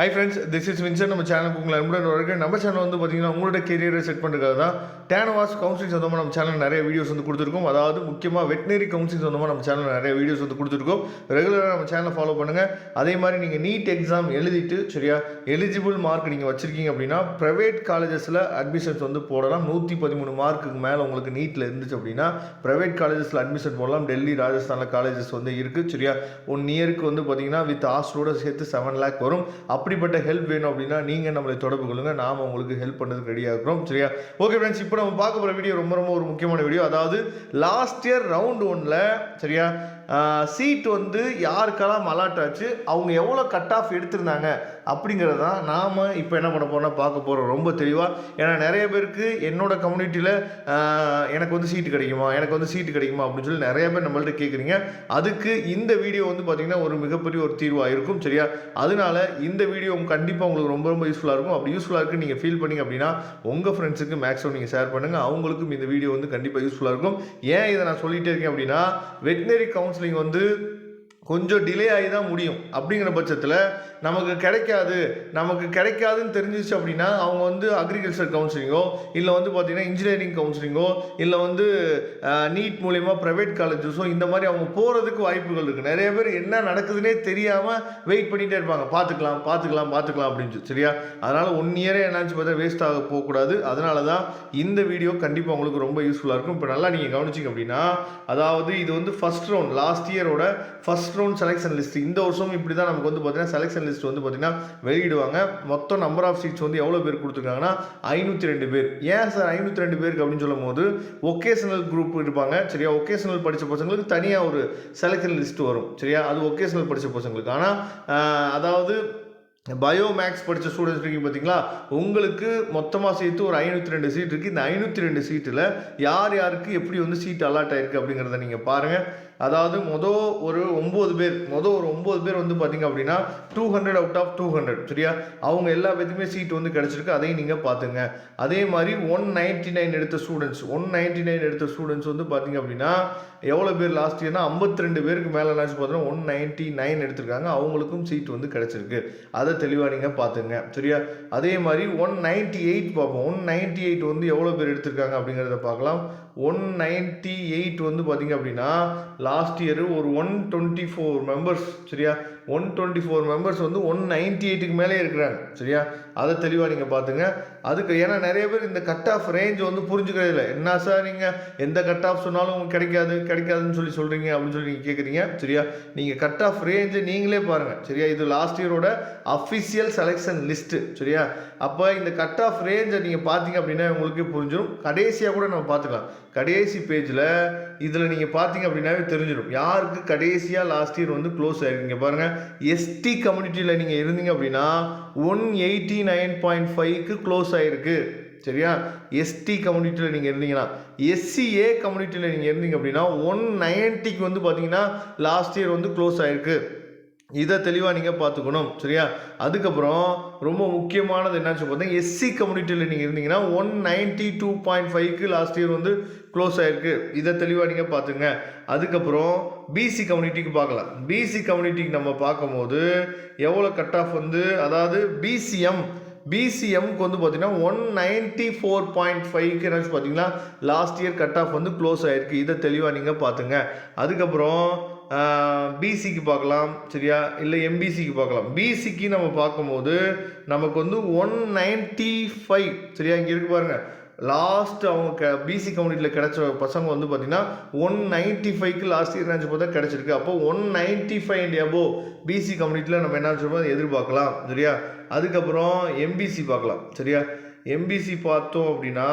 High friends, this is Vinson. நம்ம சேனலுக்கு உங்களை அன்புடன் வரவேற்கிறேன். நம்ம சேனல் வந்து பார்த்தீங்கன்னா உங்களோட கெரியரை செட் பண்ணுறதுக்காக தான் டேனவாஸ் கவுன்சிலிங் சொந்தமாக நம்ம சேனல் நிறைய வீடியோஸ் வந்து கொடுத்துருக்கோம். அதாவது முக்கியமாக வெட்டினரி கவுன்சிலிங் சொந்தமாக நம்ம சேனல் நிறைய வீடியோஸ் வந்து கொடுத்துருக்கோம். ரெகுலராக நம்ம சேனலை ஃபாலோ பண்ணுங்கள். அதே மாதிரி நீங்கள் நீட் எக்ஸாம் எழுதிட்டு சரியா எலிஜிபிள் மார்க் நீங்கள் வச்சுருக்கீங்க அப்படின்னா ப்ரைவேட் காலேஜஸில் அட்மிஷன்ஸ் வந்து போடலாம். 113 மார்க்குக்கு மேலே உங்களுக்கு நீட்டில் இருந்துச்சு அப்படின்னா ப்ரைவேட் காலேஜஸில் அட்மிஷன் போடலாம். டெல்லி, ராஜஸ்தானில் காலேஜஸ் வந்து இருக்குது சரியா. 1 இயருக்கு வந்து பார்த்தீங்கன்னா வித் ஹாஸ்டலோட சேர்த்து 7 lakh வரும். அப்படிப்பட்ட ஹெல்ப் வேணும் அப்படின்னா நீங்கள் நம்மளை தொடர்பு கொள்ளுங்கள். நாம் உங்களுக்கு ஹெல்ப் பண்ணுறதுக்கு ரெடியாக இருக்கிறோம் சரியா. ஓகே ஃப்ரெண்ட்ஸ், இப்போ நம்ம பார்க்க போகிற வீடியோ ரொம்ப ஒரு முக்கியமான வீடியோ. அதாவது லாஸ்ட் இயர் ரவுண்ட் 1ல் சரியா சீட் வந்து யாருக்கெல்லாம் அலாட் ஆச்சு, அவங்க எவ்வளோ கட் ஆஃப் எடுத்திருந்தாங்க அப்படிங்கிறது தான் நாம் இப்போ என்ன பண்ண போகிறோம்னா பார்க்க போகிறோம் ரொம்ப தெளிவாக. ஏன்னா நிறைய பேருக்கு என்னோட கம்யூனிட்டியில் எனக்கு வந்து சீட்டு கிடைக்குமா அப்படின்னு சொல்லி நிறைய பேர் நம்மள்ட்ட கேட்குறீங்க. அதுக்கு இந்த வீடியோ வந்து பார்த்திங்கன்னா ஒரு மிகப்பெரிய ஒரு தீர்வாக இருக்கும் சரியா. அதனால இந்த வீடியோ கண்டிப்பாக உங்களுக்கு ரொம்ப யூஸ்ஃபுல்லாக இருக்கும். அப்படி யூஸ்ஃபுல்லாக இருக்குன்னு நீங்கள் ஃபீல் பண்ணிங்க அப்படின்னா உங்கள் ஃப்ரெண்ட்ஸுக்கு மேக்ஸிமம் நீங்கள் ஷேர் பண்ணுங்கள். அவங்களுக்கும் இந்த வீடியோ வந்து கண்டிப்பாக யூஸ்ஃபுல்லாக இருக்கும். ஏன் இதை நான் சொல்லிகிட்டே இருக்கேன் அப்படின்னா, வெட்டினரி கவுன்சிலிங் வந்து கொஞ்சம் டிலே ஆகி தான் முடியும். அப்படிங்கிற பட்சத்தில் நமக்கு கிடைக்காதுன்னு தெரிஞ்சிச்சு அப்படின்னா அவங்க வந்து அக்ரிகல்ச்சர் கவுன்சிலிங்கோ இல்லை வந்து பார்த்திங்கன்னா இன்ஜினியரிங் கவுன்சிலிங்கோ இல்லை வந்து நீட் மூலயமா ப்ரைவேட் காலேஜஸோ இந்த மாதிரி அவங்க போகிறதுக்கு வாய்ப்புகள் இருக்குது. நிறைய பேர் என்ன நடக்குதுன்னே தெரியாமல் வெயிட் பண்ணிகிட்டே இருப்பாங்க. பார்த்துக்கலாம் அப்படின்னு சரியா. அதனால் 1 இயரே என்னாச்சு பார்த்தா வேஸ்ட் ஆக போகக்கூடாது. அதனால தான் இந்த வீடியோ கண்டிப்பாக உங்களுக்கு ரொம்ப யூஸ்ஃபுல்லாக இருக்கும். இப்போ நல்லா நீங்கள் கவனிச்சிங்க அப்படின்னா, அதாவது இது வந்து ஃபர்ஸ்ட் ரவுண்ட், லாஸ்ட் இயரோட ஃபர்ஸ்ட் ரவுண்ட் செலெக்ஷன் லிஸ்ட். இந்த வருஷம் இப்படி தான் நமக்கு வந்து பார்த்தீங்கன்னா செலெக்ஷன் லிஸ்ட் வந்து பார்த்தீங்கன்னா வெளியிடுவாங்க. மொத்தம் நம்பர் ஆஃப் சீட்ஸ் வந்து எவ்வளோ பேர் கொடுத்துருக்காங்கன்னா 502 பேர். ஏன் சார் 502 பேருக்கு அப்படின்னு சொல்லும் போது ஒகேஷனல் குரூப் இருப்பாங்க சரியா. ஒகேஷனல் படித்த பசங்களுக்கு தனியாக ஒரு செலெக்ஷன் லிஸ்ட் வரும் சரியா. அது ஒகேஷனல் படித்த பசங்களுக்கு. ஆனால் அதாவது பயோ மேக்ஸ் படித்த ஸ்டூடெண்ட்ஸ் இருக்கீங்க பார்த்தீங்களா, உங்களுக்கு மொத்தமாக சேர்த்து ஒரு 502 சீட் இருக்குது. இந்த 502 சீட்டில் யாருக்கு எப்படி வந்து சீட் அலாட் ஆயிருக்கு அப்படிங்கிறத நீங்கள் பாருங்கள். அதாவது ஒரு 9 பேர் வந்து பார்த்தீங்க அப்படின்னா 200 out of 200 சரியா. அவங்க எல்லா பேருக்குமே சீட் வந்து கிடச்சிருக்கு. அதையும் நீங்கள் பார்த்துங்க. அதே மாதிரி 199 எடுத்த ஸ்டூடெண்ட்ஸ் வந்து பார்த்தீங்க அப்படின்னா எவ்வளோ பேர் லாஸ்ட் இயர்னா 52 பேருக்கு மேலே என்னாச்சு பார்த்தீங்கன்னா 199 எடுத்திருக்காங்க. அவங்களுக்கும் சீட் வந்து கிடச்சிருக்கு. அதை தெளிவாக நீங்கள் பார்த்துங்க சரியா. அதே மாதிரி 198 பார்ப்போம். 198 வந்து எவ்வளோ பேர் எடுத்திருக்காங்க அப்படிங்கிறத பார்க்கலாம். 198 வந்து பார்த்தீங்க அப்படின்னா லாஸ்ட் இயர் ஒரு 124 மெம்பர்ஸ் சரியா. 124 மெம்பர்ஸ் வந்து 198க்கு மேலே இருக்கிறாங்க சரியா. அதை தெளிவாக நீங்கள் பார்த்துங்க. அதுக்கு ஏன்னா நிறைய பேர் இந்த கட் ஆஃப் ரேஞ்ச் வந்து புரிஞ்சுக்கிறது இல்லை. என்ன சார் நீங்கள் எந்த கட் ஆஃப் சொன்னாலும் உங்களுக்கு கிடைக்காதுன்னு சொல்கிறீங்க அப்படின்னு சொல்லி நீங்கள் கேட்குறீங்க சரியா. நீங்கள் கட் ஆஃப் ரேஞ்சை நீங்களே பாருங்கள் சரியா. இது லாஸ்ட் இயரோட அஃபிஷியல் செலெக்ஷன் லிஸ்ட்டு சரியா. அப்போ இந்த கட் ஆஃப் ரேஞ்சை நீங்கள் பார்த்தீங்க அப்படின்னா உங்களுக்கே புரிஞ்சிடும். கடைசியாக கூட நம்ம பார்த்துக்கலாம். கடைசி பேஜில் இதில் நீங்கள் பார்த்தீங்க அப்படின்னாவே தெரிஞ்சிடும் யாருக்கு கடைசியாக லாஸ்ட் இயர் வந்து க்ளோஸ் ஆகிருக்கீங்க பாருங்கள். எஸ்டி கம்யூனிட்டியில் நீங்கள் இருந்தீங்க அப்படின்னா 189.5க்கு க்ளோஸ் ஆகிருக்கு சரியா. எஸ்டி கம்யூனிட்டியில் நீங்கள் இருந்தீங்கன்னா, எஸ்சிஏ கம்யூனிட்டியில் நீங்கள் இருந்தீங்க அப்படின்னா 190க்கு வந்து பார்த்தீங்கன்னா லாஸ்ட் இயர் வந்து க்ளோஸ் ஆகிருக்கு. இதை தெளிவாக நீங்கள் பார்த்துக்கணும் சரியா. அதுக்கப்புறம் ரொம்ப முக்கியமானது என்னன்னு பார்த்தீங்கன்னா, எஸ்சி கம்யூனிட்டியில் நீங்கள் இருந்தீங்கன்னா 192.5க்கு லாஸ்ட் இயர் வந்து க்ளோஸ் ஆகிருக்கு. இதை தெளிவாக நீங்கள் பார்த்துங்க. அதுக்கப்புறம் பிசி கம்யூனிட்டிக்கு பார்க்கலாம். பிசி கம்யூனிட்டிக்கு நம்ம பார்க்கும்போது எவ்வளோ கட் ஆஃப் வந்து, அதாவது பிசிஎம்க்கு வந்து பார்த்தீங்கன்னா 194.5க்கு என்னாச்சு பார்த்தீங்கன்னா லாஸ்ட் இயர் கட் ஆஃப் வந்து க்ளோஸ் ஆகிருக்கு. இதை தெளிவாக நீங்கள் பார்த்துங்க. அதுக்கப்புறம் பிசிக்கு பார்க்கலாம் சரியா, இல்லை எம்பிசிக்கு பார்க்கலாம். பிசிக்கு நம்ம பார்க்கும்போது நமக்கு வந்து 195 சரியா. இங்கே இருக்கு பாருங்கள். லாஸ்ட் அவங்க பிசி கம்யூனிட்டியில் கிடைச்ச பசங்க வந்து பார்த்தீங்கன்னா 195க்கு லாஸ்ட் இயர் நினச்சி பார்த்தா கிடச்சிருக்கு. அப்போ 195 and above பிசி கம்யூனிட்டியில் நம்ம என்ன சொல்லுவோம் எதிர்பார்க்கலாம் சரியா. அதுக்கப்புறம் எம்பிசி பார்க்கலாம் சரியா. எம்பிசி பார்த்தோம் அப்படின்னா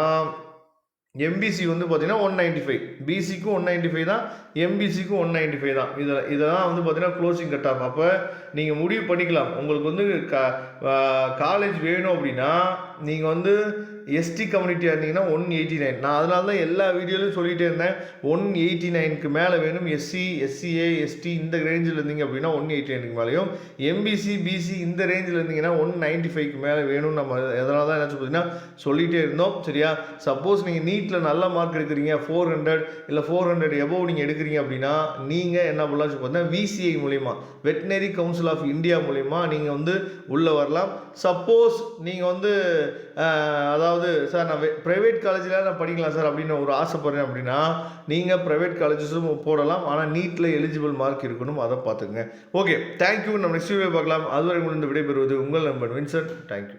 எம்பிசி வந்து பார்த்தீங்கன்னா 195, பிசிக்கும் 195 தான், எம்பிசிக்கும் 195 தான். இதெல்லாம் வந்து பார்த்தீங்கன்னா க்ளோசிங் கட் ஆஃப். அப்போ நீங்கள் முடிவு பண்ணிக்கலாம். உங்களுக்கு வந்து காலேஜ் வேணும் அப்படின்னா நீங்கள் வந்து எஸ்டி கம்யூனிட்டியாக இருந்தீங்கன்னா 189. நான் அதனால தான் எல்லா வீடியோலையும் சொல்லிகிட்டே இருந்தேன் 189க்கு மேலே வேணும். எஸ்சி, எஸ்சிஏ, எஸ்டி இந்த ரேஞ்சில் இருந்தீங்க அப்படின்னா 189க்கு மேலேயும், எம்பிசி, பிசி இந்த ரேஞ்சில் இருந்தீங்கன்னா 195க்கு மேலே வேணும். நம்ம எதனால தான் என்ன பார்த்தீங்கன்னா சொல்லிகிட்டே இருந்தோம். சரியா? சப்போஸ் நீங்கள் நீட்டில் நல்ல மார்க் எடுக்கிறீங்க, 400 இல்லை 400 எபோவ் நீங்கள் எடுக்கிறீங்க அப்படின்னா நீங்கள் என்ன பண்ணலாம் பார்த்தீங்கன்னா விசிஐ மூலிமா, வெட்டினரி கவுன்சில் ஆஃப் இந்தியா மூலிமா நீங்கள் வந்து உள்ளே வரலாம். சப்போஸ் நீங்கள் வந்து அதாவது சார் நான் ப்ரைவேட் காலேஜில் நான் படிக்கலாம் சார் அப்படின்னு ஒரு ஆசைப்படுறேன் அப்படின்னா நீங்கள் ப்ரைவேட் காலேஜஸும் போடலாம். ஆனால் நீட்டில் எலிஜிபிள் மார்க் இருக்கணும், அதை பார்த்துங்க. Okay, thank you. நம்ம நெக்ஸ்ட் வீடியோ பார்க்கலாம். அதுவரை முடிந்து விடைபெறுவது உங்கள் நண்பன் வின்சென்ட். தேங்க்யூ.